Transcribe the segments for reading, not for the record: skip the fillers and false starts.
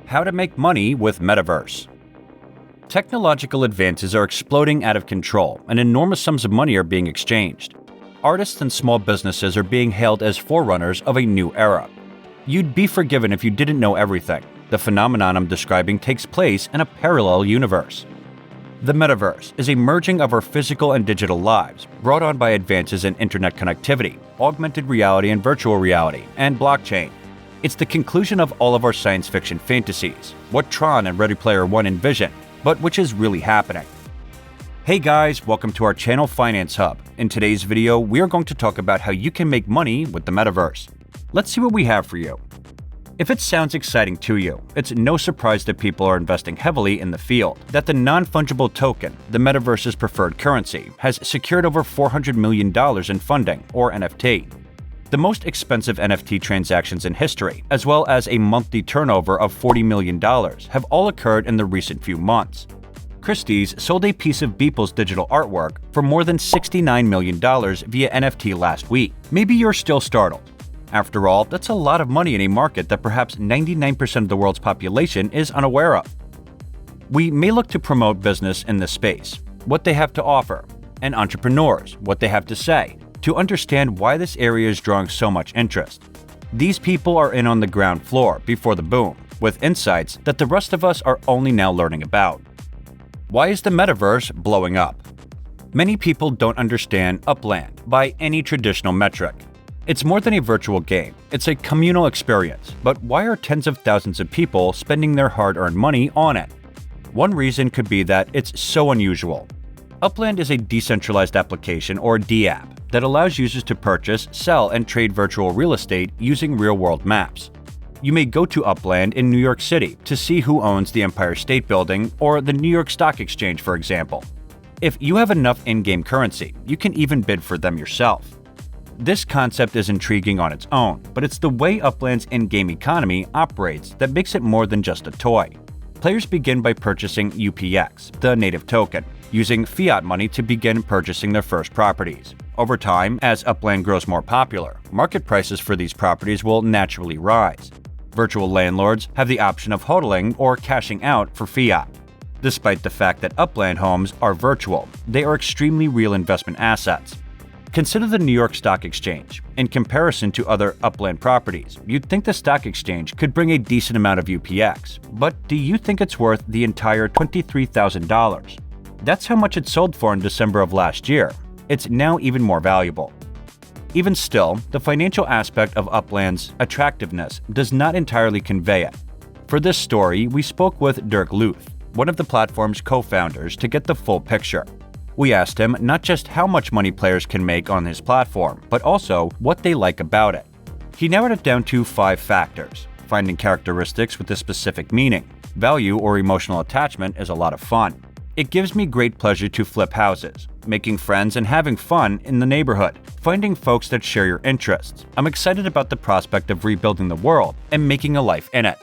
How to make money with Metaverse. Technological advances are exploding out of control, and enormous sums of money are being exchanged. Artists and small businesses are being hailed as forerunners of a new era. You'd be forgiven if you didn't know everything. The phenomenon I'm describing takes place in a parallel universe. The Metaverse is a merging of our physical and digital lives, brought on by advances in internet connectivity, augmented reality and virtual reality, and blockchain. It's the conclusion of all of our science fiction fantasies, what Tron and Ready Player One envisioned, but which is really happening. Hey guys, welcome to our channel Finance Hub. In today's video, we are going to talk about how you can make money with the Metaverse. Let's see what we have for you. If it sounds exciting to you, it's no surprise that people are investing heavily in the field, that the non-fungible token, the Metaverse's preferred currency, has secured over $400 million in funding, or NFT. The most expensive NFT transactions in history, as well as a monthly turnover of $40 million, have all occurred in the recent few months. Christie's sold a piece of Beeple's digital artwork for more than $69 million via NFT last week. Maybe you're still startled. After all, that's a lot of money in a market that perhaps 99% of the world's population is unaware of. We may look to promote business in this space, what they have to offer, and entrepreneurs, what they have to say, to understand why this area is drawing so much interest. These people are in on the ground floor before the boom, with insights that the rest of us are only now learning about. Why is the Metaverse blowing up? Many people don't understand Upland by any traditional metric. It's more than a virtual game, it's a communal experience, but why are tens of thousands of people spending their hard-earned money on it? One reason could be that it's so unusual. Upland is a decentralized application, or DApp, that allows users to purchase, sell, and trade virtual real estate using real-world maps. You may go to Upland in New York City to see who owns the Empire State Building or the New York Stock Exchange, for example. If you have enough in-game currency, you can even bid for them yourself. This concept is intriguing on its own, but it's the way Upland's in-game economy operates that makes it more than just a toy. Players begin by purchasing UPX, the native token, using fiat money to begin purchasing their first properties. Over time, as Upland grows more popular, market prices for these properties will naturally rise. Virtual landlords have the option of hodling or cashing out for fiat. Despite the fact that Upland homes are virtual, they are extremely real investment assets. Consider the New York Stock Exchange. In comparison to other Upland properties, you'd think the stock exchange could bring a decent amount of UPX, but do you think it's worth the entire $23,000? That's how much it sold for in December of last year. It's now even more valuable. Even still, the financial aspect of Upland's attractiveness does not entirely convey it. For this story, we spoke with Dirk Luth, one of the platform's co-founders, to get the full picture. We asked him not just how much money players can make on his platform, but also what they like about it. He narrowed it down to 5 factors. Finding characteristics with a specific meaning. Value or emotional attachment is a lot of fun. It gives me great pleasure to flip houses, making friends and having fun in the neighborhood, finding folks that share your interests. I'm excited about the prospect of rebuilding the world and making a life in it.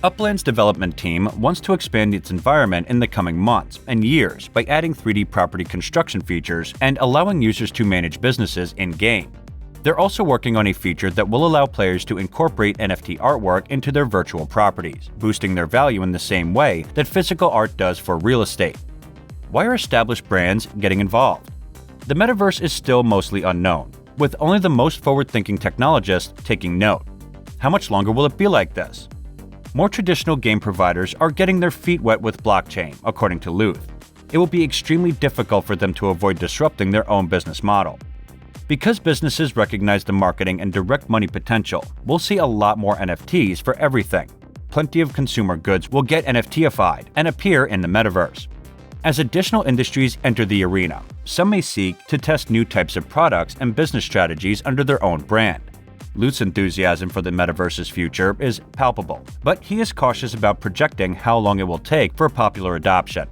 Upland's development team wants to expand its environment in the coming months and years by adding 3D property construction features and allowing users to manage businesses in-game. They're also working on a feature that will allow players to incorporate NFT artwork into their virtual properties, boosting their value in the same way that physical art does for real estate. Why are established brands getting involved? The Metaverse is still mostly unknown, with only the most forward-thinking technologists taking note. How much longer will it be like this? More traditional game providers are getting their feet wet with blockchain, according to Luth. It will be extremely difficult for them to avoid disrupting their own business model. Because businesses recognize the marketing and direct money potential, we'll see a lot more NFTs for everything. Plenty of consumer goods will get NFTified and appear in the Metaverse. As additional industries enter the arena, some may seek to test new types of products and business strategies under their own brand. Luth's enthusiasm for the Metaverse's future is palpable, but he is cautious about projecting how long it will take for popular adoption.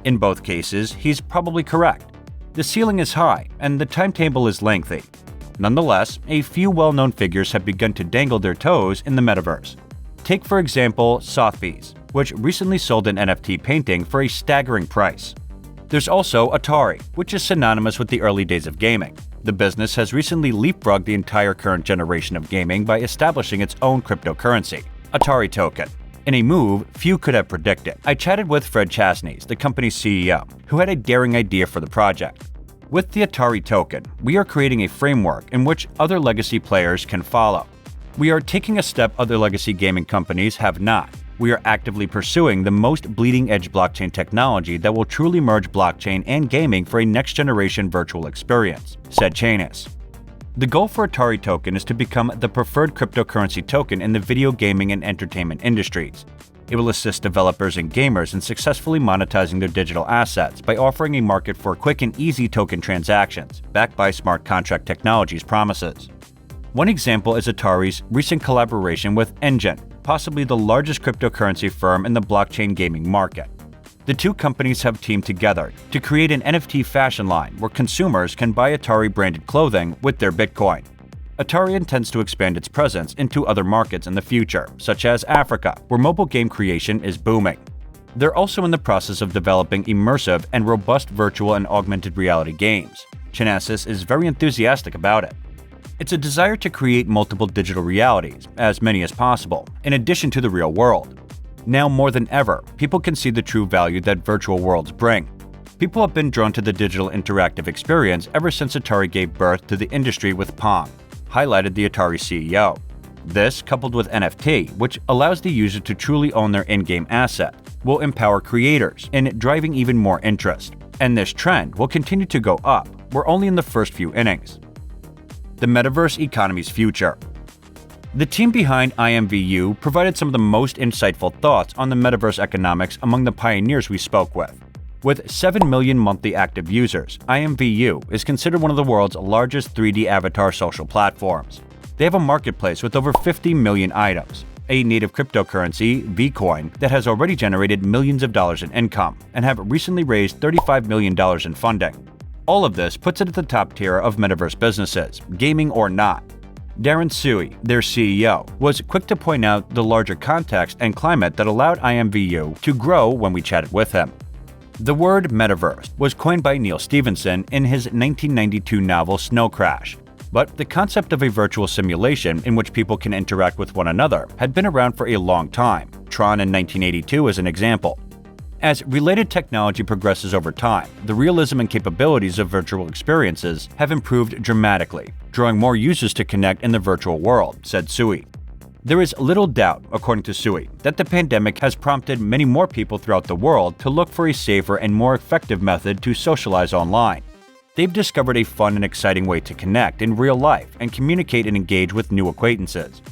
In both cases, he's probably correct. The ceiling is high, and the timetable is lengthy. Nonetheless, a few well-known figures have begun to dangle their toes in the Metaverse. Take, for example, Sotheby's, which recently sold an NFT painting for a staggering price. There's also Atari, which is synonymous with the early days of gaming. The business has recently leapfrogged the entire current generation of gaming by establishing its own cryptocurrency, Atari Token. In a move few could have predicted, I chatted with Fred Chasney, the company's CEO, who had a daring idea for the project. With the Atari token, we are creating a framework in which other legacy players can follow. We are taking a step other legacy gaming companies have not. We are actively pursuing the most bleeding-edge blockchain technology that will truly merge blockchain and gaming for a next-generation virtual experience, said Chasney. The goal for Atari token is to become the preferred cryptocurrency token in the video gaming and entertainment industries. It will assist developers and gamers in successfully monetizing their digital assets by offering a market for quick and easy token transactions, backed by smart contract technology's promises. One example is Atari's recent collaboration with Envisioned, possibly the largest cryptocurrency firm in the blockchain gaming market. The two companies have teamed together to create an NFT fashion line where consumers can buy Atari-branded clothing with their Bitcoin. Atari intends to expand its presence into other markets in the future, such as Africa, where mobile game creation is booming. They're also in the process of developing immersive and robust virtual and augmented reality games. Chasney is very enthusiastic about it. It's a desire to create multiple digital realities, as many as possible, in addition to the real world. Now more than ever, people can see the true value that virtual worlds bring. People have been drawn to the digital interactive experience ever since Atari gave birth to the industry with Pong, highlighted the Atari CEO. This, coupled with NFT, which allows the user to truly own their in-game asset, will empower creators in driving even more interest. And this trend will continue to go up. We're only in the first few innings. The Metaverse economy's future. The team behind IMVU provided some of the most insightful thoughts on the metaverse economics among the pioneers we spoke with. With 7 million monthly active users, IMVU is considered one of the world's largest 3D avatar social platforms. They have a marketplace with over 50 million items, a native cryptocurrency, Vcoin, that has already generated millions of dollars in income, and have recently raised $35 million in funding. All of this puts it at the top tier of metaverse businesses, gaming or not. Darren Sui, their CEO, was quick to point out the larger context and climate that allowed IMVU to grow when we chatted with him. The word metaverse was coined by Neil Stephenson in his 1992 novel Snow Crash, but the concept of a virtual simulation in which people can interact with one another had been around for a long time. Tron in 1982 is an example. As related technology progresses over time, the realism and capabilities of virtual experiences have improved dramatically, drawing more users to connect in the virtual world, said Sui. There is little doubt, according to Sui, that the pandemic has prompted many more people throughout the world to look for a safer and more effective method to socialize online. They've discovered a fun and exciting way to connect in real life and communicate and engage with new acquaintances.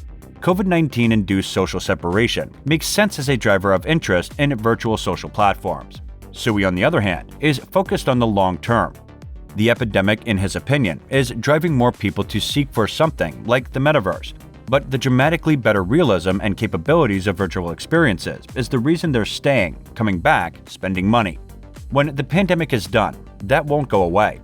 COVID-19-induced social separation makes sense as a driver of interest in virtual social platforms. Sui, on the other hand, is focused on the long term. The epidemic, in his opinion, is driving more people to seek for something like the metaverse, but the dramatically better realism and capabilities of virtual experiences is the reason they're staying, coming back, spending money. When the pandemic is done, that won't go away.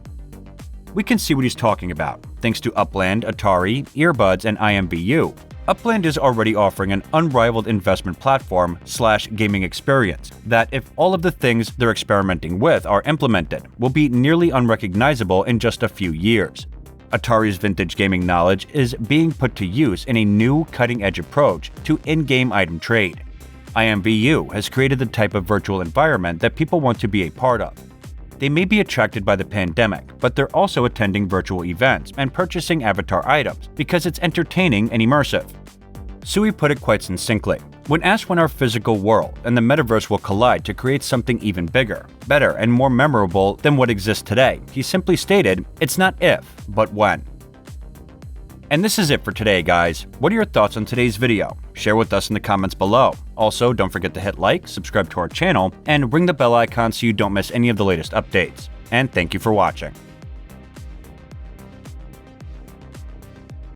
We can see what he's talking about, thanks to Upland, Atari, Earbuds, and IMVU. Upland is already offering an unrivaled investment platform/gaming experience that, if all of the things they're experimenting with are implemented, will be nearly unrecognizable in just a few years. Atari's vintage gaming knowledge is being put to use in a new, cutting-edge approach to in-game item trade. IMVU has created the type of virtual environment that people want to be a part of. They may be attracted by the pandemic, but they're also attending virtual events and purchasing avatar items because it's entertaining and immersive. Sui put it quite succinctly. When asked when our physical world and the metaverse will collide to create something even bigger, better, and more memorable than what exists today, he simply stated, "It's not if, but when." And this is it for today, guys. What are your thoughts on today's video? Share with us in the comments below. Also, don't forget to hit like, subscribe to our channel, and ring the bell icon so you don't miss any of the latest updates. And thank you for watching.